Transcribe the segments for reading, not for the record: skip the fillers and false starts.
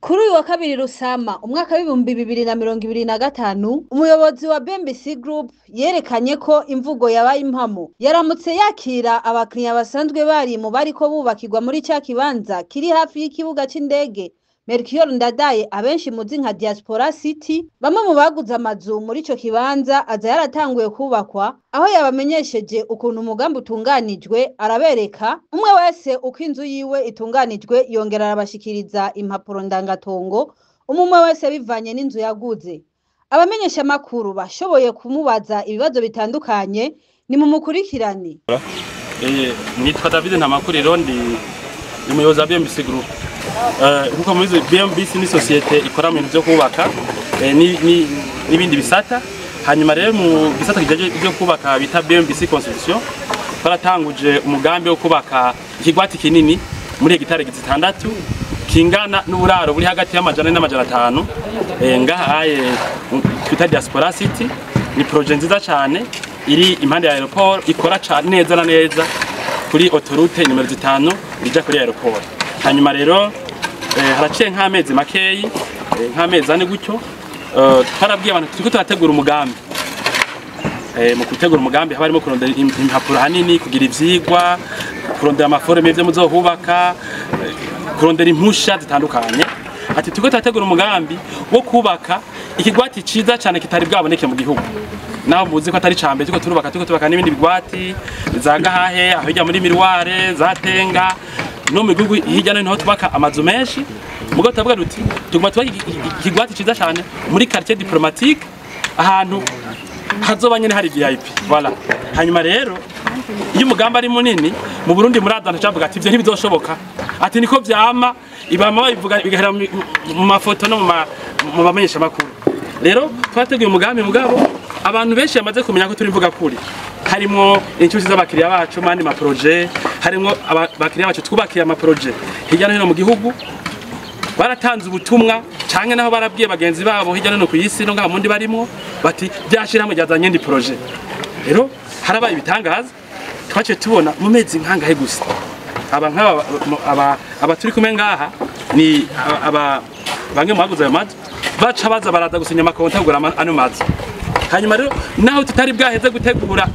Kuri uyu wa kabiri Rusama umwaka w'ibihumbi 2025 umuyobozi wa BMBC Group yerekanye ko imvugo yabaye impamo yaramutse yakira abakiriya basanzwe bari mu bariko bubakirwa muri cya kibanza kiri hafi y'ikibuga c'indege Mercure Ndadaye abenshi muzi nka DiasporaCity bamwe mu baguze amazu muri ico kibanza aza yaratanguye kubakwa aho yabamenyesheje ukuntu umugambi utunganijwe arabereka umwe wese uko inzu yiwe itunganijwe yongera arabashikiriza impapuro ndangatongo umwe wese bivanye n'inzu yaguze abamenyesha makuru bashoboye kumubaza ibibazo bitandukanye ni mu mukurikirane nitwa David Ntamakuriro ndi umuyobozi wa BMBC Group kuko muri BMBC ni societe ikora mu bintu byo kubaka n'ibindi bisata hanyuma rero mu bisata kijaje byo kubaka bita BMBC construction baratanguje umugambi wo kubaka ikigwati kinini muri hegitare 6 kingana n'uburaro buri hagati y'amajana n'amajana 5 ngahaye twita DiasporaCity ni projet nziza cyane iri impande ya aeroport ikora neza na neza kuri autoroute numero 5 ija kuri aeroport hanyuma rero haraciye nk'amezi makeyi nk'amezi ane gutyo twarabwiye abantu turiko turategura umugambi mu gutegura umugambi haba harimo kurondera impapuro hanini kugira ivyigwa kurondera amaforme y'ivyo muzohubaka kurondera impusha zitandukanye ati turiko turategura umugambi wo kubaka ikigwati ciza cyane kitari bwaboneke mu gihugu naho muzi ko atari cambe turiko turubaka n'ibindi bigwati za gahahe aho ijya muri miroire za tenga no mu gihugu hirya no hino tubaka amazu menshi mugo tavuga duti tuguma tubaka ikigwati ciza cyane muri quartier diplomatique ahantu hazobanye hari VIP voilà hanyuma rero iyo umugambi ari munini mu Burundi muri adana cavuga ati ivyo ntibizoshoboka ati niko vyama ibama bayivuga bigahera mu mafoto no mu bamenyesha makuru rero twateguye umugambi mugabo abantu benshi yamaze kumenya ko turi mvuga kuri harimo inshuti z'abakiriya bacu mandi ma projet harimo abakiriya bacu twubakiye ama projet hirya no hino mu gihugu baratanze ubutumwa canke naho barabwiye bagenzi babo hirya no hino ku isi no ngamundi barimo bati byashira mu ryazanye ndi projet rero harabaye ibitangaza twace tubona mu mezi nkangahe gusa aba turi kumwe ngaha ni bange mubaguze ayo mazu baca baza baraza gusinya amakonta kugura ano mazu hanyuma rero naho tutari bwaheze gutegura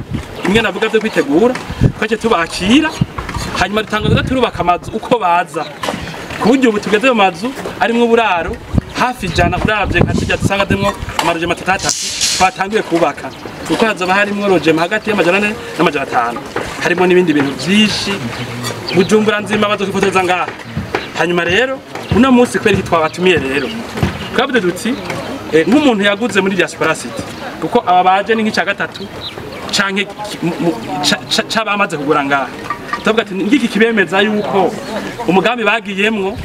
imwe navuga byo kwitegura twace tubakira hanyuma dutangaza turubaka amazu uko baza kuburyo ubu tugeze mu mazu arimo uburaro hafi jana uravye katujya dusanga demwo amaroje matatata twatangiye kubaka kuko hazoba harimo roje hagati y'amajana 4 n'amajana 5 harimo n'ibindi bintu byinshi Bujumbura nzima bazokifotoza ngaha hanyuma rero uno munsi kweri twabatumiye rero kabude duti nk'umuntu yaguze muri DiasporaCity kuko aba baje ni nk'icya gatatu canke cabamaze kugura ngaha tavuga ati ngiki kibemeza yuko umugambi bagiyemwo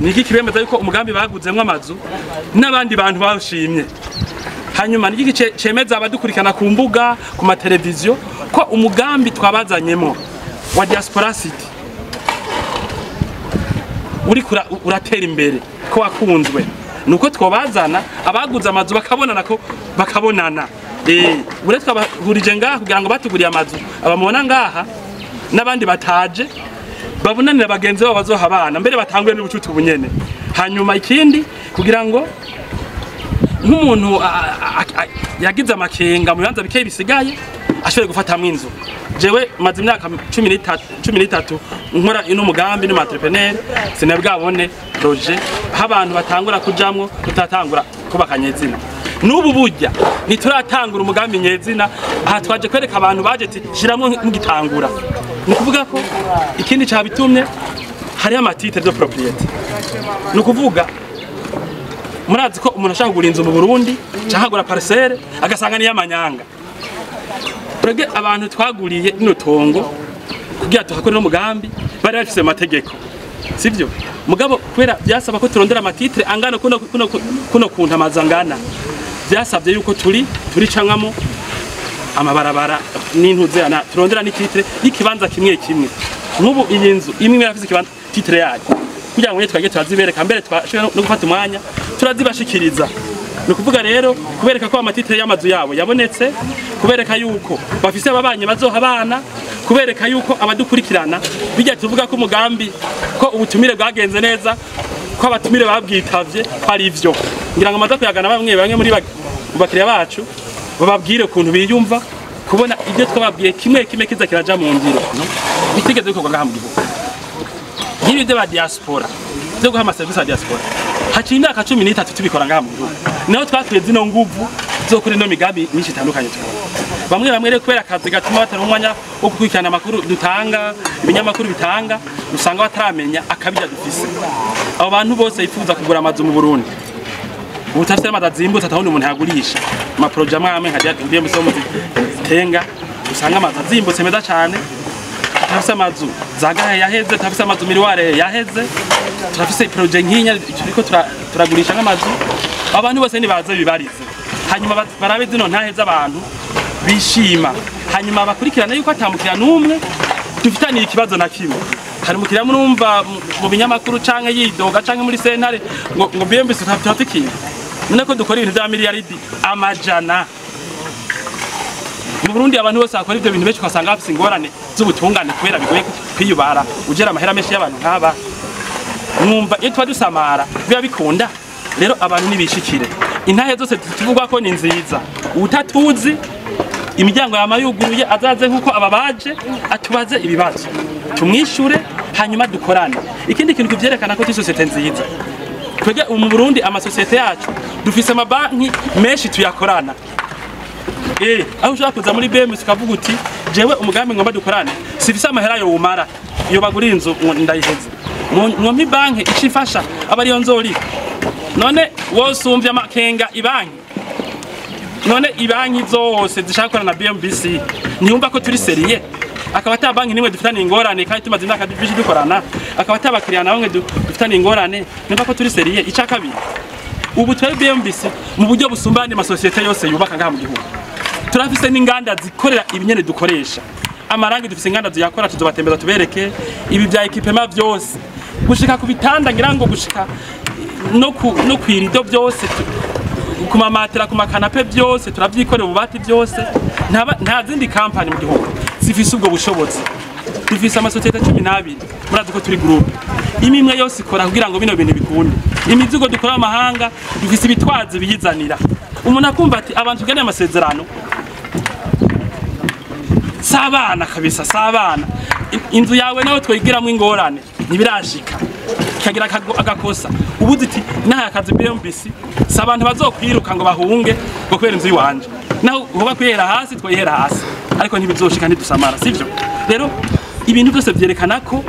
niki kibemeza yuko umugambi baguzemwo amazu n'abandi bantu bashimye hanyuma niki cemeza abadukurikana ku mbuga ku mateleviziyo ko umugambi twabazanyemo wa DiasporaCity uri uratera imbere ko wakunzwe nuko twabazana abaguze amazu bakabonana ure twabahurije ngaha kugira ngo batuguriye amazu abamubona ngaha n'abandi bataje babonanira bagenzi babo bazohabana mbere batanguye n'ubucuti bunyene hanyuma ikindi kugira ngo nk'umuntu yagize amakenga mu bibanza bikeye bisigaye ashobore gufatamwo inzu jewe maze imyaka 13 nkora ino mugambi no entrepreneur sinabwabone projet abantu batangura kujamwo tutatangura kubaka nyezina n'ubu burya nituratangura umugambi nyezina aha twaje kwereka abantu baje ati shiramwo ngitangura ni kuvuga ko ikindi cabitumye hari ama titres de propriété ni kuvuga murazi ko umuntu ashaka kugura inzu mu Burundi cyangwa parcelle agasanga ni y'amanyanga Prege abantu twaguriye ino tongo kugira tuhakore no mugambi bari bafise amategeko sivyo mugabo kwera byasaba ko turondera amatitre angana kuno kunta amazangana byasabye yuko turi cankamo amabarabara n'intuze ana turondera ni titre y'ikibanza kimwe nk'ubu iyi nzu imwe yafise ikibanza titre yayo kugira ngo twage turazibereka mbere twashobora no gufata umwanya turazibashikiriza no kuvuga rero kubereka ko amatitre y'amazu yabo yabonetse kubereka yuko bafise ababanye bazohabana kubereka yuko abadukurikirana bijya tuvuga ko umugambi ko ubutumire bwagenze neza ko abatumire babwitavye ari ivyo ngira ngo amaze kuyagana bamwe muri bakiriya bacu bababwire ukuntu biyumva kubona ibyo twababwiye kimwe kiza kiraja mu ngiro bitegeze bikorwa ngaha mu gihugu nk'ibi byo ba diaspora byo guha amaserivisi ya diaspora haciye imyaka 13 tubikora ngaha mu gihugu naho twatuye zino nguvu zo kuri no migambi myinshi itandukanye bamwe rero kubera akazi gatuma batari umwanya wo gukurikirana amakuru dutanga ibinyamakuru bitanga usanga bataramenya akabija dufise abo bantu bose yifuza kugura amazu mu Burundi ubutafite amadazimbutse atahundi umuntu yagurisha amaproje amwe nka ndiye musomo tenga usanga amazu azimbutse meza cyane turafise amazu zagahe yaheze turafise amazu miriware yaheze turafise proje nkinya turiko turagurisha nk'amazu abantu bose nibaze bibarize hanyuma barabe zino ntaheza abantu bishima hanyuma bakurikirana yuko atamukira numwe dufitaniye ikibazo na kimwe hari umukiriya murumva mu binyamakuru canke yidoga canke muri sentare ngo BMBC tutafikiye nako dukora ibintu bya miliyaridi amajana mu Burundi abantu bose bakora ibyo bintu benshi kwasanga bafise ingorane z'ubutungane kubera bigoye kwiyubara ugera amahera menshi y'abantu nk'aba mwumva iyo twa dusamara biba bikunda rero abantu nibishikire intahe zose tuvugwa ko ni nziza utatuzi imiryango yamayuguruye azaze nkuko ababaje atubaze ibibazo tumwishure hanyuma dukorane ikindi kintu kivyerekana ko societe nziza twege mu Burundi amasosiyete yacu dufise amabanki menshi tuyakorana aho ushaka kuza muri BMS ukavuga uti jewe umugambi ngomba dukorane sifise amahera yo umara iyo bagurira inzu ndayiheze mu banki icifasha abari yo nzori none wosumvye amakenga ibanki none ibanki zose zishaka na BMBC niyumva ko turi seriye akaba ata banki nimwe dufitanye ingorane kandi tumaze imyaka dufishe dukorana akaba ata bakiriya nawe dufitanye ingorane nimba ko turi seriye ica kabiri ubu twa BMBC mu buryo busumbane amasosiyete yose yubaka ngaha mu gihugu turafise n'inganda zikorera ibinyene dukoresha amarangi dufise inganda ziyakora tuzobatembeza tubereke ibi bya ekipema byose gushika ku bitanda ngira ngo gushika no kwirido byose kumamatera kumakanape byose turavyikorera ububati byose nta zindi company mu gihugu zifise ubwo bushobozi dufise amasosiyete 12 murazi ko turi group imimwe yose ikora kugira ngo bino bintu bikunde imizigo dukora amahanga dufise ibitwazi biyizanira umuntu akumva ati abantu tugane amasezerano sabana kabisa sabana inzu yawe nawe twigiramwe ingorane nibirashika kagira agakosa ubuzi iti naha akazi BMBC sabantu bazokwiruka ngo bahunge ngo kwera inzu yiwanje naho hoba kwihera hasi twoyihera hasi ariko ntibizoshika ntidusamara sivyo rero ibintu byose byerekana ko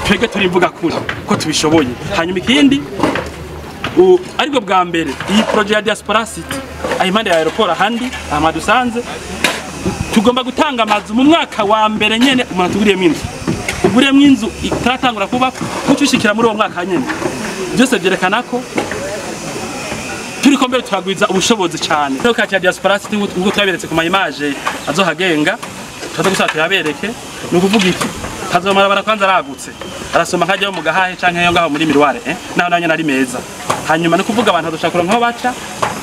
twege turi mvuga kuri ko tubishoboye hanyuma ikindi ariko bwa mbere iyi projet ya DiasporaCity ayimande ya aeroport handi amadusanze tugomba gutanga amazu mu mwaka wa mbere nyene umuntu tuguriyemo inzu uguriyemo inzu itaratangura kuba kucushikira muri uwo mwaka nyene byose byerekana ko turiko mbere turagwiza ubushobozi cyane no kati ya DiasporaCity ngo twaberetse ku ma image azohagenga twaza gusaka yabereke no kuvuga iki hazomara barakwanza aragutse arasoma nkajya mu gahahe canke yo ngaho muri mirware naho nanye nari meza hanyuma no kuvuga abantu badushakura nkaho baca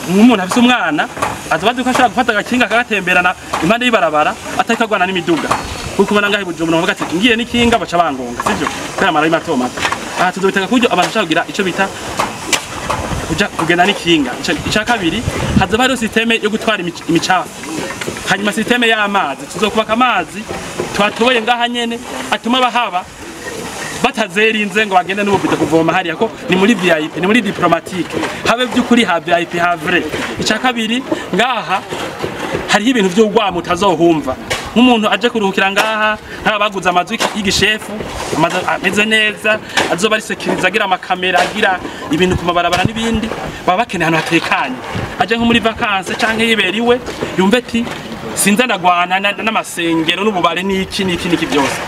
umuntu afise umwana azabaduka ashaka gufata agakinga kagatemberana impande y'ibarabara atakagwana n'imiduga kuko ubona ngaho Bujumbura bavuga ati ngiye n'ikinga baca bangonga sivyo kandi amara y'matoma aha tuzobitega kujyo abantu bashaka kugira ico bita kuja kugenda n'ikinga ica kabiri hazaba hari systeme yo gutwara imicafu hanyuma systeme y'amazi tuzokubaka amazi twatoboye ngaha nyene atuma bahaba batazerinze ngo bagende n'ubufite kuvoma hariya ko ni muri VIP ni muri diplomatique habe byukuri ha VIP ha vrai ica kabiri ngaha hari ibintu byo gwamo utazohumva nk'umuntu aje kuruhukira ngaha ntabaguza amazu y'igishefu amazu ameze neza azoba ari security agira amakamera agira ibintu ku mabarabara n'ibindi baba bakeneye ahantu hatekanye aje nko muri vacances canke yiberiwe yumve ati sinza ndagwana n'amasengero n'ububare n'iki byose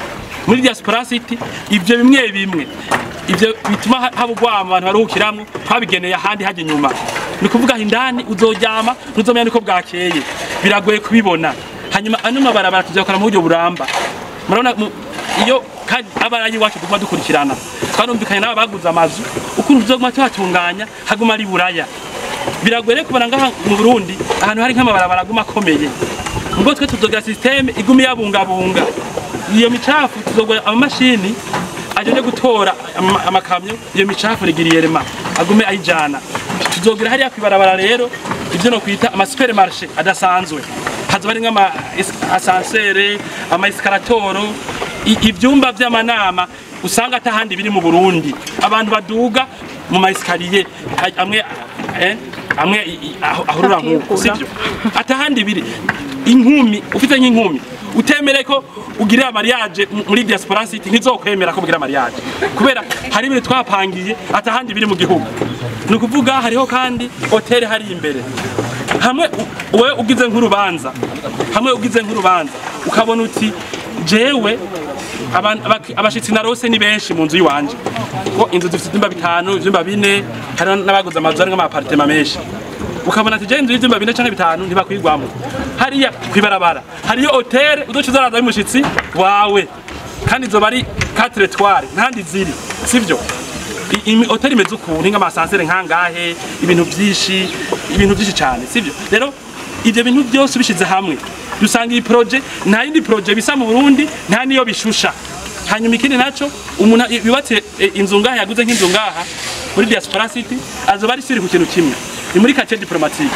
muri DiasporaCity ibyo bimwe ibyo bituma habugwama abantu baruhukiramwe twabigeneye ahandi haje nyuma ni kuvuga indani uzojyama ntuzomenya niko bwakeye biragoye kubibona hanyuma ano mabarabara tuzakora mu buryo buramba murabona iyo kandi abarayi wacu dukuma dukurikirana twarumvikanye n'aba baguza amazu ukuntu tuzoguma twatunganya haguma ari buraya biragoye kubona ngaha mu Burundi ahantu hari nk'amabarabara aguma akomeye ngo twe tuzogira systeme igumi yabungabunga iyo micafu tuzogora amamashini ajeje gutora amakamyo iyo micafu rigiriyerema agume ayijana tuzogira hariya kwibarabara rero ivyo no kwita ama supermarché adasanzwe hazo bari nk'ama ascenseur ama escalatoro ivyumba vy'amanama usanga atahandi biri mu Burundi abantu baduga mu ma escalier amwe ahurura nkuko sivyo atahandi biri inkumi ufite nk'inkumi utemere ko ugirira mariage muri DiasporaCity ntizokwemera ko ugira mariage kubera hari ibintu twapangiye atahandi biri mu gihugu nukuvuga hariho kandi hotel hari imbere hamwe we ugize nk'urubanza ukabona uti jewe abashitsi narose ni benshi mu nzu yiwanje ko inzu zifite ibyumba 5 ibyumba 4 hari n'abaguze amazu ari nk'amapartema menshi ukabona ati je inzu y'ibyumba 4 canke 5 ntibakwigwamo hariya kwibarabara hariyo hotel udocuza araza y'umushitsi wawe kandi zo bari 4 étoiles ntandi ziri sivyo hotel imeze ukuntu nk'amasansere nkangahe ibintu byinshi cyane sivyo rero ivyo bintu byose bishize hamwe dusanga iyi projet nta yindi projet bisa mu Burundi nta niyo bishusha hanyuma ikindi naco umuntu yubatse inzu ngaha yaguze nk'inzu ngaha muri DiasporaCity azoba ari siri ku kintu kimwe ni muri quartier diplomatique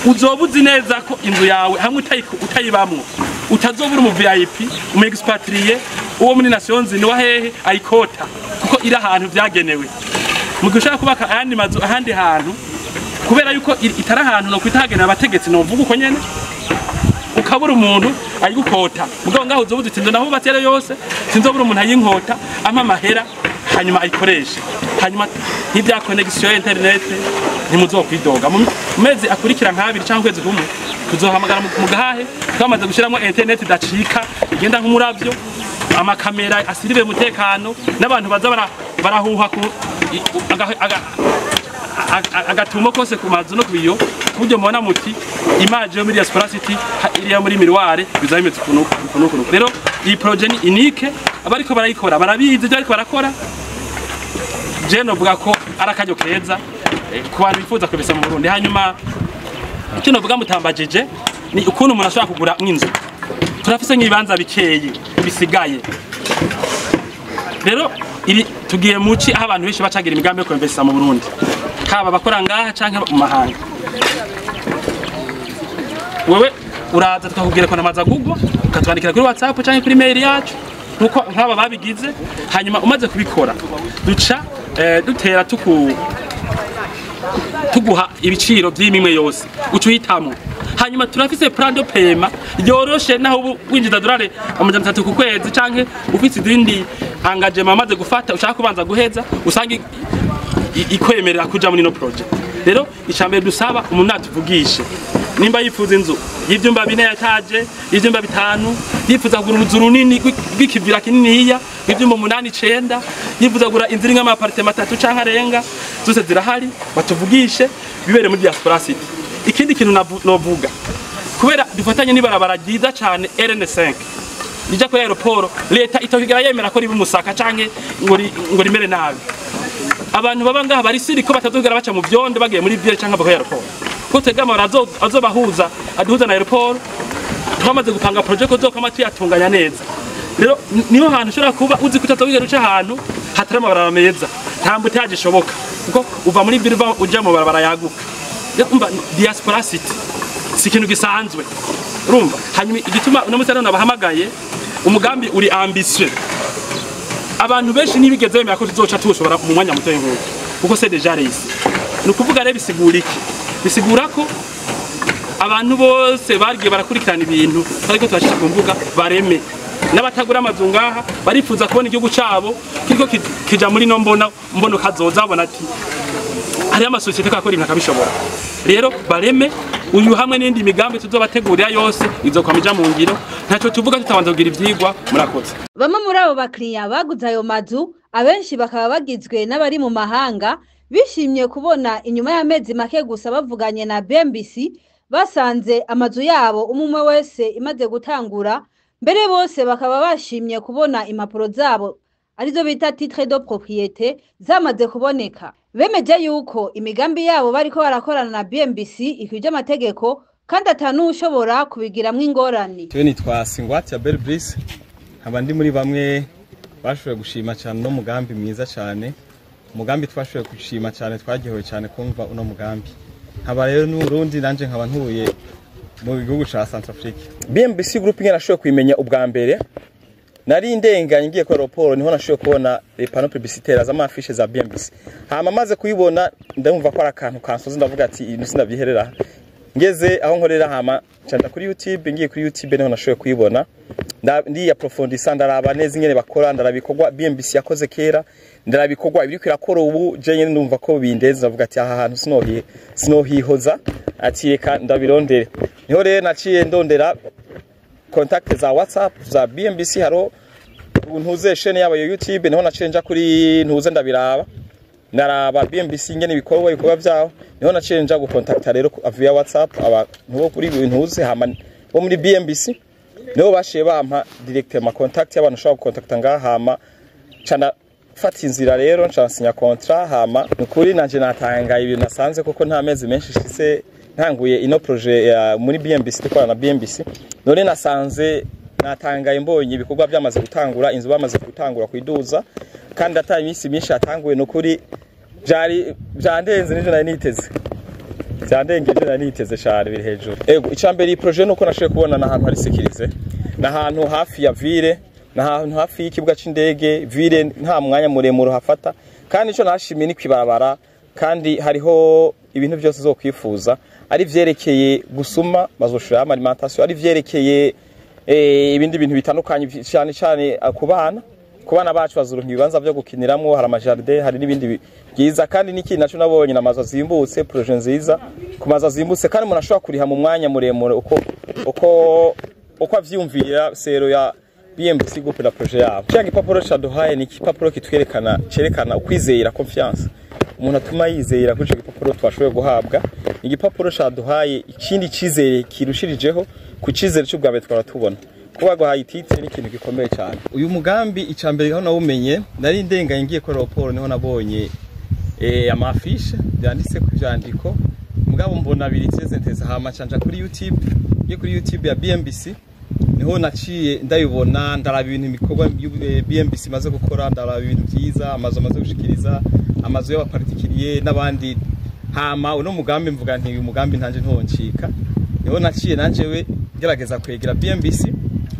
uzobuzi neza ko inzu yawe hamwe utayibamwo utazobura mu VIP umu expatrié uwo muri Nations Unies wahehe ayikota kuko iri ahantu vyagenewe mu gushaka kubaka ayandi mazu ahandi hantu kubera yuko itara ahantu no kwitahagenera abategetsi no vuga uko nyene ukabura umuntu ayigukota mugabo ngaho uzobuze tinzo naho batera yose sinzobura umuntu ayinkota ama mahera hanyuma ayikoresha hanyuma n'ibya connection internet ntimuzokwidoga mu mezi akurikira nk'abiri cyangwa kwezi kumwe tuzohamagara mu gahahe twamaze gushiramo internet idacika igenda nk'umuravyo amakamera asiribe umutekano n'abantu baza barahuha ku agatumo kose ku mazu no kubiyo kubyo mubona muti image yo muri DiasporaCity iriya muri miroir bizametse kunuko rero iyi projet ni unique abariko barayikora barabizi byo ariko barakora je no vuga ko arakanyo keza ku bantu bifuza kubisa mu Burundi hanyuma icyo no vuga mutambajije ni ukuntu umuntu ashobora kugura inzu turafise nk'ibanza bikeye bisigaye rero iri tugiye muci aho abantu benshi bacagira imigambi yo kwinvesta mu Burundi kaba bakora ngaha canke mu mahanga wewe uraza tukakubwira ko namaza gugwa ukatwandikira kuri WhatsApp canke kuri mail yacu nuko nk'aba babigize hanyuma umaze kubikora duca dutera tuguha ibiciro by'imimwe yose ucuhitamo hanyuma turafise plan de paiement yoroshe naho winjiza dolari amajana 3 ku kwezi canke ufite idindi engagement amaze gufata ushaka kubanza guheza usanga ikwemerera kuja muri no project rero icambere dusaba umuntu atuvugishe nimba yifuza inzu y'ivyumba 4 yataje y'ivyumba 5 yifuza kugura uruzu runini rw'ikivira kininiya ivyumba 8 9 yifuza kugura inzu ringa amapartema 3 canke arenga zose zirahari batuvugishe bibere muri DiasporaCity ikindi kintu novuga kubera dufatanye n'ibarabara ryiza cyane RN5 rija kuri aeroport leta itokigira yemera ko riba umusaka canke ngo rimere nabi abantu baba ngaha bari siri ko batazogera baca mu byondo bagiye muri ville canke bako aeroport ko tegama azobahuza aduhuza na aeroport twamaze gupanga project zo kama tuyatunganya neza rero niho hantu ushobora kuba uzi kutazogera uca ahantu hatari amabarabara meza nta mbutaje shoboka kuko uva muri ville uja mu barabara yaguka umva DiasporaCity si kintu gisanzwe urumva hanyuma igituma uno musarano nabahamagaye umugambi uri ambitieux abantu benshi nibigeze bemera ko tuzoca tushobora mu mwanya muto y'inkuko kuko c'est déjà réussi nukuvuga rero bisigura ko abantu bose bagiye barakurikirana ibintu ariko tubashije kumvuga bareme n'abatagura amazu ngaha barifuza kubona igihugu cabo kiriko kija muri no mbono kazoza abona ati hari amasosiyete kakora ibintu akabishobora rero bareme uyu hamwe n'indi migambi tuzobategurira yose izokwamija mu ngiro ntaco tuvuga tutabanza kugira ivyigwa murakoze bamwe muri abo bakiriya baguze ayo mazu abenshi bakaba bagizwe n'abari mu mahanga bishimye kubona inyuma y'amezi make gusa bavuganye na BMBC basanze amazu yabo umwe wese imaze gutangura mbere bose bakaba bashimye kubona impapuro zabo arizo bita titre de propriété zamaze kuboneka bemeje yuko imigambi yabo bariko barakorana na BMBC ikwije amategeko kandi atanu ushobora kubigiramwe ingorane. Twe nitwa Singwati ya Beretswe nkaba ndi muri bamwe bashoboye gushima cyane no mugambi mwiza cyane umugambi twashoboye gushima cyane twagihoye cyane kumva uno mugambi nkaba rero n'Urundi nanje nkaba ntuye mu gihugu ca Centrafrique. BMBC group nyene nashoboye kwimenya ubwa mbere nari ndenganye ngiye ko aeroport niho nashoboye kubona les panneaux publicitaires z'amafishe za BMBC hama maze kuyibona ndumva ko ari akantu kansoze ndavuga ati ibintu sinabyiherera ngeze aho nkorera hama cyanda kuri YouTube ngiye kuri YouTube niho nashoboye kuyibona ndi approfondisa ndaraba neza ingene bakora ndarabikogwa BMBC yakoze kera ndarabikogwa ibiri kwirakora ubu je nyene ndumva ko bindeze ndavuga ati aha hantu sinohihoza ati reka ndabirondere niho rero naciye ndondera contact za WhatsApp za BMBC haro ntuze chaîne yabo ya YouTube niho naciye nja kuri ntuze ndabiraba naraba BMBC ingene ibikorwa byaho niho naciye nja gukontakta rero via WhatsApp abantu bo kuri ntuze hama bo muri BMBC niho bashiye bampa directement contact y'abantu ushaka gukontakta ngaha hama cana fata inzira rero ncansinya contrat hama nukuri nanje natanga ibintu nasanze kuko nta mezi menshi shise ntanguye ino projet ya muri BMBC tukora na BMBC none nasanze natangaye mbonye ibikorwa byamaze gutangura inzu bamaze gutangura kwiduza kandi atari imisi myinshi yatanguye nukuri byandenze n'ije nari niteze byandengeje nari niteze cyane biri hejuru ego icambere iyi projet nuko nashoboye kubona nahantu hari sécurisé nahantu hafi ya ville nahantu hafi y'ikibuga c'indege ville nta mwanya muremure hafata kandi ico nashimiye ni kwibarabara kandi hariho ibintu byose zo kwifuza ari vyerekeye gusuma bazoshira alimentation ari vyerekeye ibindi bintu bitandukanye cyane cyane ku bana bacu bazuruka ibibanza byo gukiniramwo hari amajardin hari n'ibindi byiza kandi niki naco nabonye namazo zimbutse projet nziza kumaza zimbutse kandi umuntu ashobora kuriha mu mwanya muremure uko avyumvira sero ya BMBC group na projet yabo cyangwa impapuro caduhaye ni ikipapuro cerekana ukwizera confiance umuntu atuma yizera kuri ico gipapuro twashoboye guhabwa igipapuro caduhaye ikindi cizere kirushirijeho ku cizere cy'ubwabe twaratubona kuba guhaye titre ni ikintu gikomeye cyane uyu mugambi icambere aho nawumenye nari ndenganye ngiye ko aeroport niho nabonye amafishe byanditse ku byandiko mugabo mbona biri presenteza hama canja kuri YouTube ya BMBC niho naciye ndayibona ndaraba ibintu bikorwa BMBC maze gukora ndaraba ibintu byiza amazu maze gushikiriza amazu y'abapartikiriye n'abandi hama uno mugambi mvuga nti uyu mugambi ntanje ntoncika niho naciye nanjewe gerageza kwegera BMBC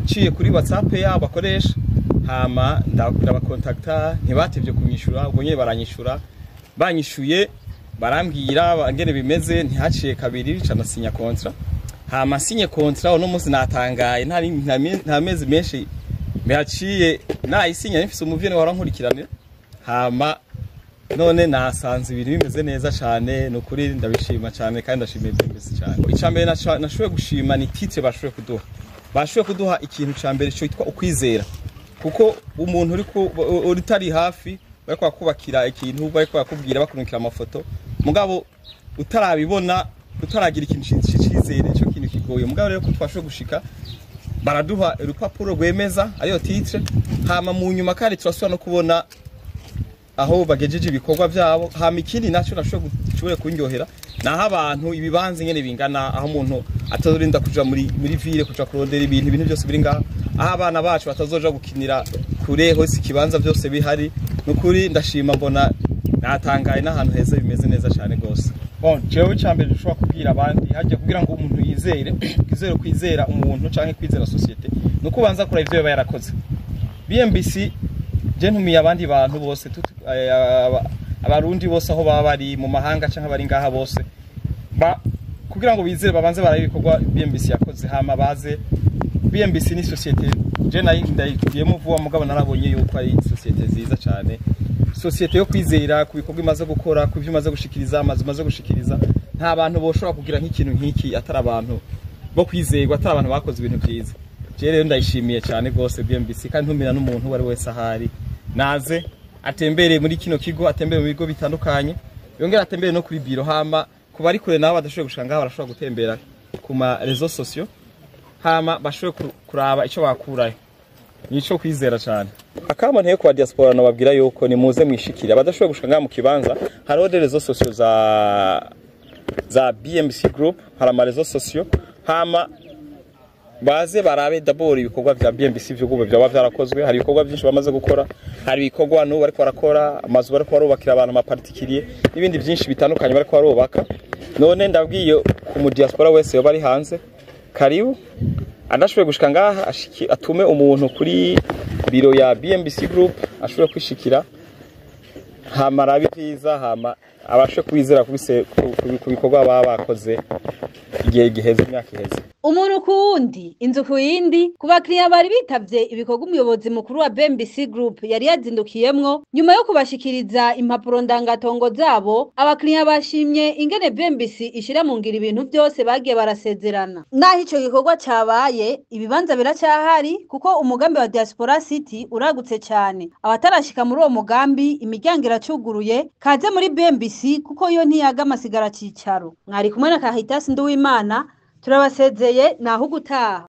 ciye kuri WhatsApp yabo bakoresha hama ndabakontakta ntibatevye kumyishura ubwo nyene baranyishura banyishuye barambwira ngene bimeze ntihaciye kabiri canasinya contrat hama sinye contrat uno munsi natangaye nta mezi menshi mehaciye nayisinya nifise umuvyeyi warankurikirana hama none nasanze ibintu bimeze neza cyane nukuri ndabishima cyane kandi ndashimiye BMBC cyane icambere nashoboye gushima ni titre bashoboye kuduha ikintu cambere cyo yitwa ukwizera kuko umuntu uri tari hafi bariko bakubakira ikintu bariko bakubwira bakurikira amafoto mugabo utarabibona utaragira ikintu cyizere cyo kintu kigoye mugabo rero ko twashoboye gushika baraduha urupapuro rwemeza ariyo titre hama mu nyuma kandi turasubira no kubona aho bagejeje ibikorwa byabo hama ikindi naco nashoboye kunyohera naho abantu ibibanza ingene bingana aho umuntu atazorinda kuja muri ville kuja kurondera ibintu byose biri ngaho aho abana bacu batazoja gukinira kure hose ikibanza byose bihari nukuri ndashima mbona natangaye n'ahantu heza bimeze neza cyane gose bon jewe cyambere dushobora kubwira abandi hajye kugira ngo umuntu yizere kwizera umuntu canke kwizera societe nuko banza kura ivyo yaba yarakoze BMBC je ntumiye abandi bantu bose abarundi bose aho baba bari mu mahanga canke bari ngaha bose kugira ngo bizere babanze barabikorwa BMBC yakoze hama baze BMBC ni societe je ndayigiyemo vuba mugabo narabonye yuko ari societe nziza cyane societe yo kwizera ku bikorwa imaze gukora ku byo imaze gushikiriza amazu maze gushikiriza nta bantu boshobora kugira nk'ikintu nk'iki atari abantu bo kwizerwa atari abantu bakoze ibintu byiza je rero ndayishimiye cyane gose BMBC kandi ntumira n'umuntu wari wese ahari naze atembere muri kino kigo atembere mu bigo bitandukanye yongera atembere no kuri biro hama kuba ari kure nabo badashoboye gushanga barashobora gutembera ku ma réseaux sociaux hama bashoboye kuraba ico bakurayo nico kwizera cyane akama nteye kwa diaspora nababwira yuko ni muze mwishikira badashoboye gushanga mu kibanza hariho des réseaux sociaux za BMBC group hari ama réseaux sociaux hama baze barabe d'abord ibikorwa vya BMBC vy'ubu byaba byarakozwe. Hari ibikorwa byinshi bamaze gukora, hari ibikorwa n'ubu bariko barakora, amazu bariko barubakira abantu ma particulier n'ibindi byinshi bitandukanye bariko barubaka. None ndabwiye ku mu diaspora wese yo bari hanze, karibu adashoboye gushika ngaha atume umuntu kuri biro ya BMBC Group ashobora kwishikira hama rabi vyiza, hama abashe kwizera ku bikorwa baba bakoze igihe giheze, imyaka iheze. Umuntu kuwundi inzu kuyindi ku bakiriya bari bitavye ibikorwa umuyobozi mukuru wa BMBC Group yari yazindukiyemwo nyuma yo kubashikiriza impapuro ndangatongo zabo. Abakiriya bashimye ingene BMBC ishira mu ngira ibintu byose bagiye barasezerana. Naho ico gikorwa cabaye, ibibanza biracyahari kuko umugambi wa DiasporaCity uragutse cyane. Abatarashika muri uwo mugambi imiryango iracuguruye, kaze muri BMBC kuko yo ntiyaga amasigara cicaro. Mwari kumwe na Kahitasi Nduwimana, turabasezeye naho gutaha.